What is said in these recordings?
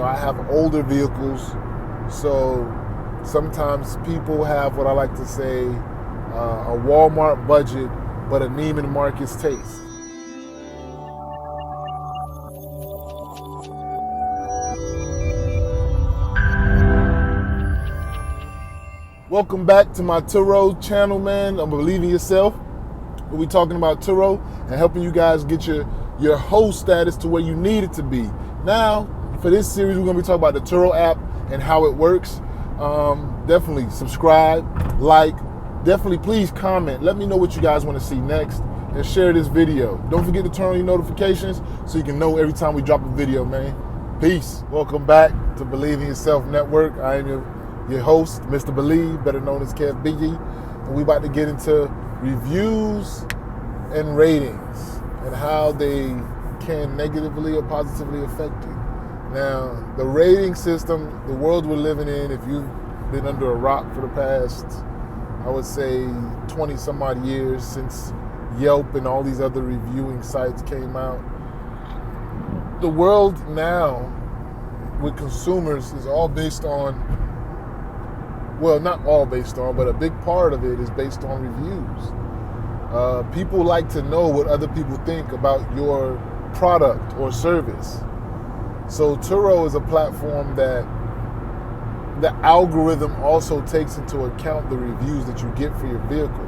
I have older vehicles, so sometimes people have what I like to say a Walmart budget, but a Neiman Marcus taste. Welcome back to my TURO channel, man. I'm Believe in Yourself. We'll be talking about TURO and helping you guys get your host status to where you need it to be. Now, for this series, we're going to be talking about the TURO app and how it works. Definitely subscribe, like, definitely please comment. Let me know what you guys want to see next and share this video. Don't forget to turn on your notifications so you can know every time we drop a video, man. Peace. Welcome back to Believe in Yourself Network. I am your host, Mr. Believe, better known as Kev Biggie. And we about to get into reviews and ratings and how they can negatively or positively affect you. Now, the rating system, the world we're living in, if you've been under a rock for the past, I would say 20 some odd years since Yelp and all these other reviewing sites came out, the world now with consumers is all based on, well, not all based on, but a big part of it is based on reviews. People like to know what other people think about your product or service. So TURO is a platform that the algorithm also takes into account the reviews that you get for your vehicle,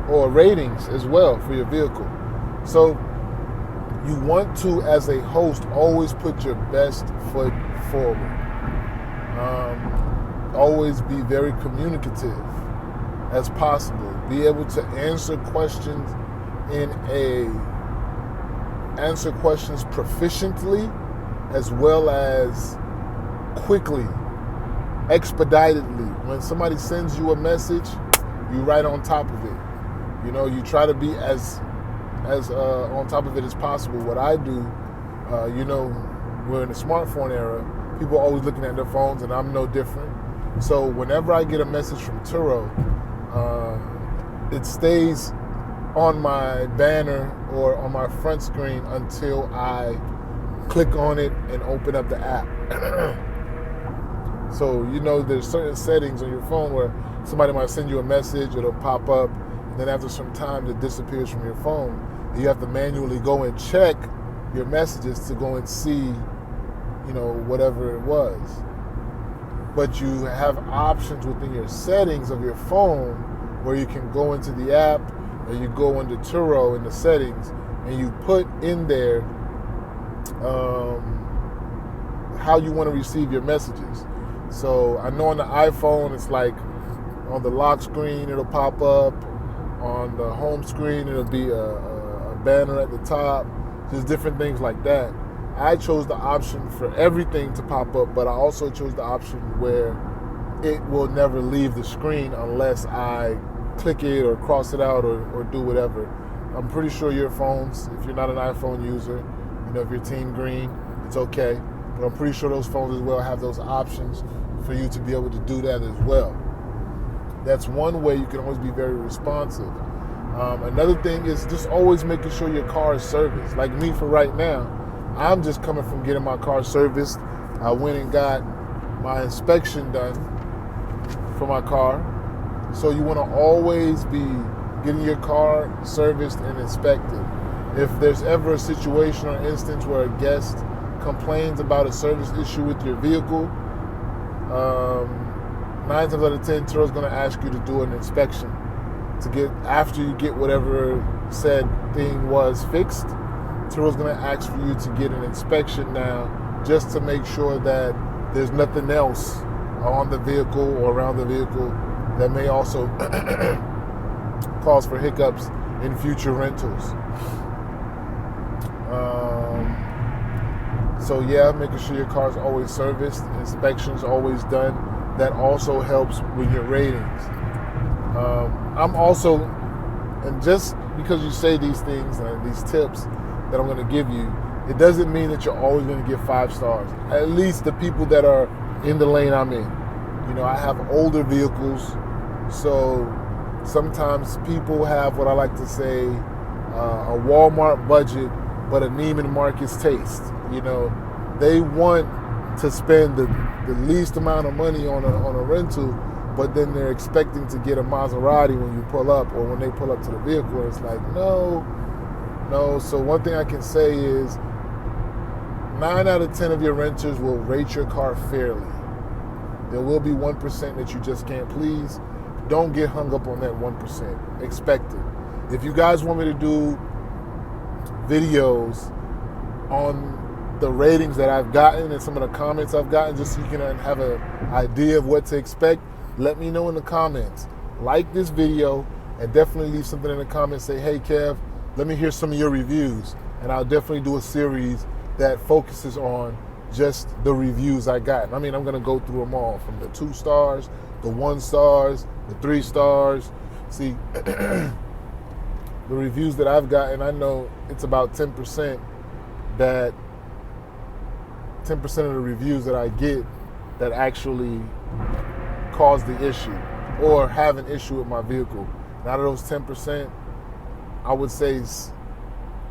or ratings as well for your vehicle. So you want to, as a host, always put your best foot forward. Always be very communicative as possible. Be able to answer questions proficiently as well as quickly, expeditedly. When somebody sends you a message, you right on top of it. You try to be as on top of it as possible. What I do, we're in the smartphone era. People are always looking at their phones, and I'm no different. So whenever I get a message from TURO, it stays on my banner or on my front screen until I click on it and open up the app. So, there's certain settings on your phone where somebody might send you a message, it'll pop up, and then after some time it disappears from your phone. You have to manually go and check your messages to go and see, whatever it was. But you have options within your settings of your phone where you can go into the app, or you go into TURO in the settings, and you put in there how you want to receive your messages. So I know on the iPhone, it's like on the lock screen, it'll pop up. On the home screen, it'll be a banner at the top. Just different things like that. I chose the option for everything to pop up, but I also chose the option where it will never leave the screen unless I click it or cross it out or do whatever. I'm pretty sure your phones, if you're not an iPhone user, if you're Team Green, it's okay. But I'm pretty sure those phones as well have those options for you to be able to do that as well. That's one way you can always be very responsive. Another thing is just always making sure your car is serviced. Like me for right now, I'm just coming from getting my car serviced. I went and got my inspection done for my car. So you want to always be getting your car serviced and inspected. If there's ever a situation or instance where a guest complains about a service issue with your vehicle, 9 times out of 10, TURO is going to ask you to do an inspection after you get whatever said thing was fixed. TURO is going to ask for you to get an inspection now, just to make sure that there's nothing else on the vehicle or around the vehicle that may also cause for hiccups in future rentals. So yeah, making sure your car's always serviced, inspections always done. That also helps with your ratings. I'm also, and just because you say these things and these tips that I'm going to give you, it doesn't mean that you're always going to get 5 stars. At least the people that are in the lane I'm in. I have older vehicles, so sometimes people have what I like to say a Walmart budget, but a Neiman Marcus taste. they want to spend the least amount of money on a rental, but then they're expecting to get a Maserati when you pull up or when they pull up to the vehicle. It's like, no. So one thing I can say is 9 out of 10 of your renters will rate your car fairly. There will be 1% that you just can't please. Don't get hung up on that 1%. Expect it. If you guys want me to do videos on the ratings that I've gotten and some of the comments I've gotten, just so you can have an idea of what to expect, let me know in the comments. Like this video and definitely leave something in the comments. Say, hey Kev, let me hear some of your reviews, and I'll definitely do a series that focuses on just the reviews I got. I mean, I'm gonna go through them all, from the 2 stars, the 1 stars, the 3 stars. See, the reviews that I've gotten, I know it's about 10% that 10% of the reviews that I get that actually cause the issue or have an issue with my vehicle. And out of those 10%, I would say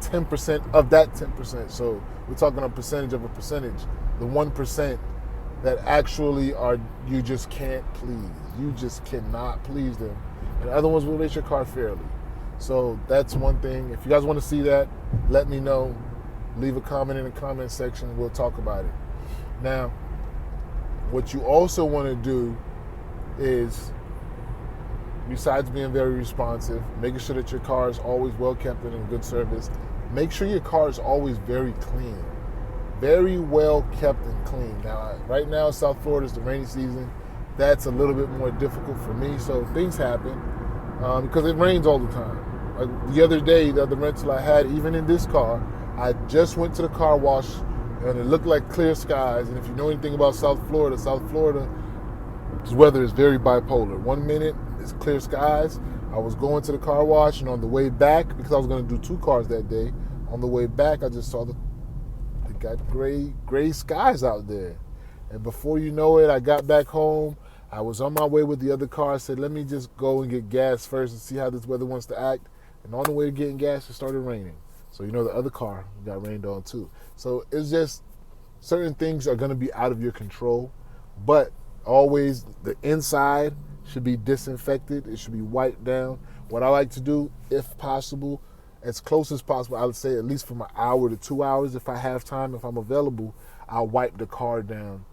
10% of that 10%. So we're talking a percentage of a percentage. The 1% that actually are, you just can't please. You just cannot please them. And the other ones will rate your car fairly. So that's one thing. If you guys want to see that, let me know. Leave a comment in the comment section. We'll talk about it. Now, what you also want to do is, besides being very responsive, making sure that your car is always well kept and in good service, make sure your car is always very clean. Very well kept and clean. Now, right now, South Florida is the rainy season. That's a little bit more difficult for me. So things happen because it rains all the time. Like the other day, the other rental I had, even in this car, I just went to the car wash and it looked like clear skies. And if you know anything about South Florida's weather is very bipolar. 1 minute it's clear skies. I was going to the car wash, and on the way back, because I was going to do 2 cars that day, on the way back I just saw it got gray skies out there. And before you know it, I got back home. I was on my way with the other car. I said, let me just go and get gas first and see how this weather wants to act. And on the way to getting gas, it started raining. So the other car got rained on too. So it's just certain things are going to be out of your control, but always the inside should be disinfected. It should be wiped down. What I like to do, if possible, as close as possible, I would say at least from an hour to 2 hours, if I have time, if I'm available, I'll wipe the car down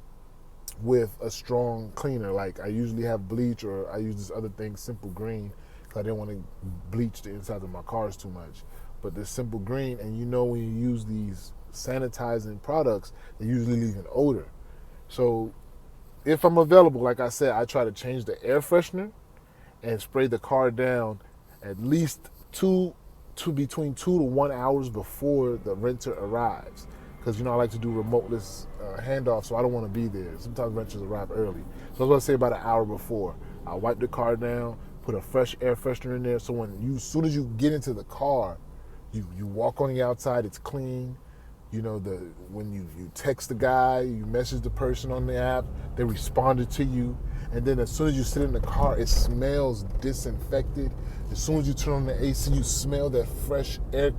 with a strong cleaner. Like I usually have bleach, or I use this other thing, Simple Green, because I didn't want to bleach the inside of my cars too much. But the Simple Green, and when you use these sanitizing products, they usually leave an odor. So if I'm available, like I said, I try to change the air freshener and spray the car down at least between 2 to 1 hours before the renter arrives. Because I like to do remoteless handoff, so I don't want to be there. Sometimes renters arrive early. So I was going to say about an hour before. I'll wipe the car down, put a fresh air freshener in there, so as soon as you get into the car, you walk on the outside, it's clean. When you text the guy, you message the person on the app, they responded to you. And then as soon as you sit in the car, it smells disinfected. As soon as you turn on the AC, you smell that fresh air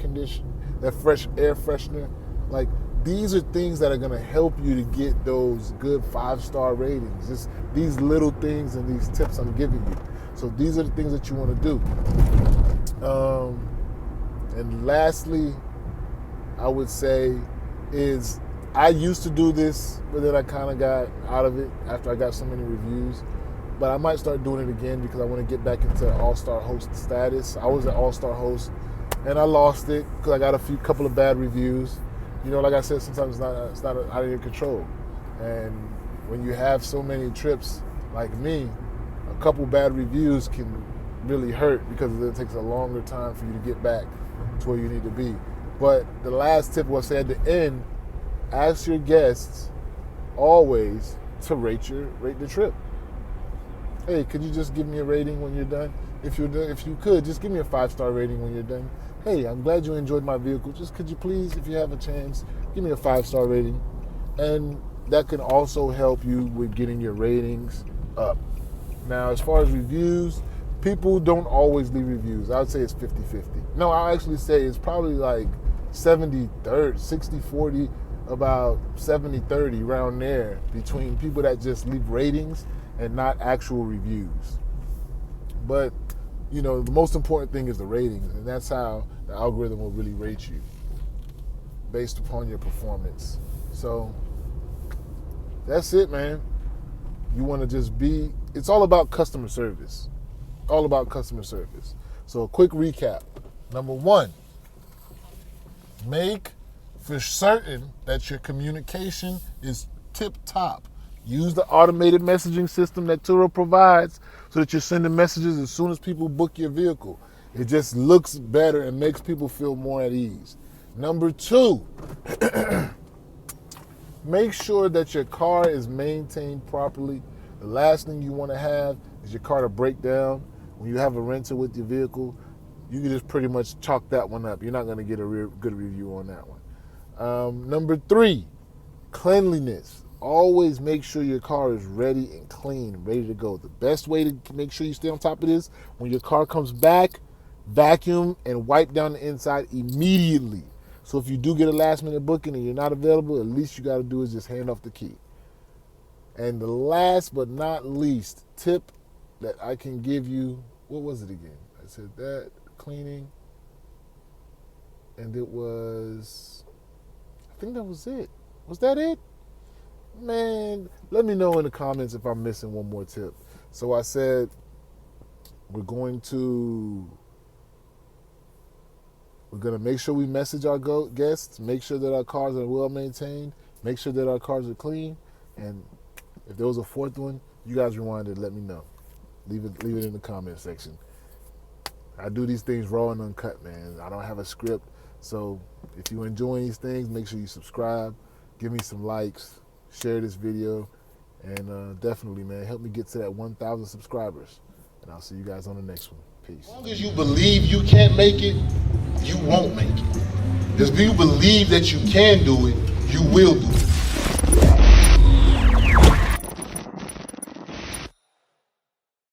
freshener. Like, these are things that are going to help you to get those good 5-star ratings. Just these little things and these tips I'm giving you. So these are the things that you want to do. And lastly, I would say is, I used to do this, but then I kind of got out of it after I got so many reviews. But I might start doing it again because I want to get back into all-star host status. I was an all-star host, and I lost it because I got a couple of bad reviews. Like I said, sometimes it's not out of your control. And when you have so many trips like me, a couple bad reviews can really hurt because it takes a longer time for you to get back to where you need to be. But the last tip was, say at the end, ask your guests always to rate the trip. Hey, could you just give me a rating when you're done? If you could, just give me a 5-star rating when you're done. Hey, I'm glad you enjoyed my vehicle. Just could you please, if you have a chance, give me a 5-star rating. And that can also help you with getting your ratings up. Now, as far as reviews, people don't always leave reviews. I would say it's 50-50. No, I'll actually say it's probably like 70-30, 60-40 about 70-30 around there between people that just leave ratings and not actual reviews. But, you know, the most important thing is the ratings, and that's how the algorithm will really rate you based upon your performance. So that's it, man. You want to just be, it's all about customer service. All about customer service. So a quick recap. Number one, make for certain that your communication is tip top. Use the automated messaging system that TURO provides so that you're sending messages as soon as people book your vehicle. It just looks better and makes people feel more at ease. Number two, make sure that your car is maintained properly. The last thing you want to have is your car to break down. When you have a rental with your vehicle, you can just pretty much chalk that one up. You're not going to get a good review on that one. Number three, cleanliness. Always make sure your car is ready and clean, ready to go. The best way to make sure you stay on top of this, when your car comes back, vacuum and wipe down the inside immediately. So if you do get a last minute booking and you're not available, at least you got to do is just hand off the key. And the last but not least tip that I can give you, what was it again? I said that, cleaning, and it was, I think that was it. Was that it? Man, let me know in the comments if I'm missing one more tip. So I said we're going to make sure we message our guests, make sure that our cars are well maintained, make sure that our cars are clean, and if there was a fourth one, you guys rewind it, let me know. Leave it in the comment section. I do these things raw and uncut, man. I don't have a script. So if you're enjoying these things, make sure you subscribe, give me some likes, share this video, and definitely, man, help me get to that 1,000 subscribers. And I'll see you guys on the next one. Peace. As long as you believe you can't make it, you won't make it. If you believe that you can do it, you will do it.